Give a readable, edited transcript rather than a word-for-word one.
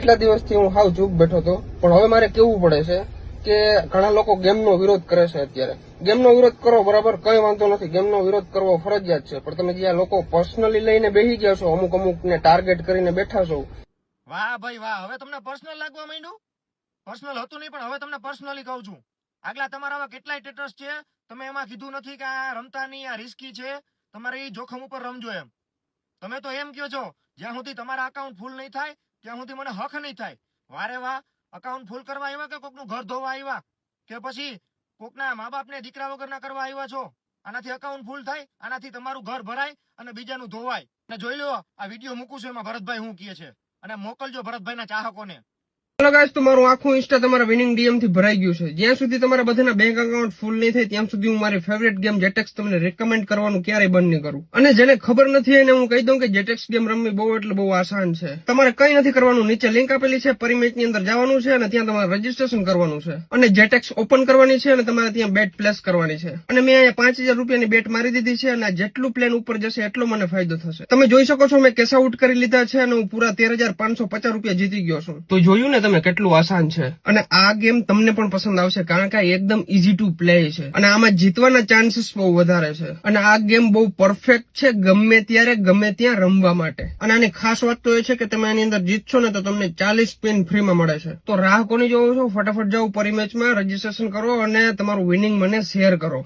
કેટલા દિવસથી હું હાવ ચૂપ બેઠો હતો, પણ હવે મારે કેવું પડે છે કે ઘણા લોકો ગેમનો વિરોધ કરે છે. અત્યારે ગેમનો વિરોધ કરો, બરાબર, કઈ વાંધો નથી, ગેમનો વિરોધ કરવો ફરજિયાત છે, પણ તમે જે લોકો પર્સનલી લઈને બેસી ગયા છો, અમુક ને ટાર્ગેટ કરીને બેઠા છો. વાહ ભાઈ વાહ, હવે તમને પર્સનલ લાગવા માંડ્યું. પર્સનલ હતું નહીં, પણ હવે તમને પર્સનલી કહું છું. આગલા તમારા આવા કેટલાય ટેટસ છે, તમે એમાં કીધું નથી કે આ રમતા નહીં, આ રિસ્કી છે, તમારે એ જોખમ ઉપર રમજો એમ. તમે તો એમ કહો છો જ્યાં સુધી તમારા અકાઉન્ટ ફૂલ નહીં થાય ત્યાં સુધી મને હક નહીં થાય. વારે વાહ, અકાઉન્ટ ફૂલ કરવા આવ્યા કે કોકનું ઘર ધોવા આવ્યા કે પછી કોકના મા બાપને દીકરા વગરના કરવા આવ્યા છો? આનાથી અકાઉન્ટ ફૂલ થાય, આનાથી તમારું ઘર ભરાય અને બીજાનું ધોવાય. અને જોઈ લો આ વિડીયો મૂકું છું એમાં ભરતભાઈ શું કહે છે, અને મોકલજો ભરતભાઈના ચાહકોને. હેલો ગાઈસ, તો મારું આખું ઇન્સ્ટા તમારા વિનિંગ ડીએમ થી ભરાઈ ગયું છે. જ્યાં સુધી તમારા બધાના બેંક અકાઉન્ટ ફૂલ નહીં થાય ત્યાં સુધી હું મારી ફેવરેટ ગેમ જેટેક્સ તમને રેકમેન્ડ કરવાનું ક્યારેય બંધ નહીં કરું. અને જેને ખબર નથી એને હું કહી દઉં કે જેટેક્સ ગેમ રમવી બહુ એટલે બહુ આસાન છે. તમારે કઈ નથી કરવાનું, નીચે લિંક આપેલી છે, પરિમેચ ની અંદર જવાનું છે અને ત્યાં તમારે રજીસ્ટ્રેશન કરવાનું છે અને જેટેક્સ ઓપન કરવાની છે અને તમારે ત્યાં બેટ પ્લેસ કરવાની છે. અને મેં અહીંયા 5000 રૂપિયાની બેટ મારી દીધી છે અને જેટલું પ્લેન ઉપર જશે એટલો મને ફાયદો થશે. તમે જોઈ શકો છો મેં કેશ આઉટ કરી લીધા છે અને હું પૂરા 13550 રૂપિયા જીતી ગયો છું. તો જોયું ને તમે કેટલું આસાન છે. અને આ ગેમ તમને પણ પસંદ આવશે કારણ કે આ એકદમ ઈઝી ટુ પ્લે છે અને આમાં જીતવાના ચાન્સીસ બહુ વધારે છે. અને આ ગેમ બહુ પરફેક્ટ છે ગમે ત્યારે ગમે ત્યાં રમવા માટે. અને આની ખાસ વાત તો એ છે કે તમે આની અંદર જીતશો ને તો તમને 40 સ્પિન ફ્રીમાં મળે છે. તો રાહ કોની જોવો છો? ફટાફટ જાઓ પરિમેચમાં, રજીસ્ટ્રેશન કરો અને તમારું વિનિંગ મને શેર કરો.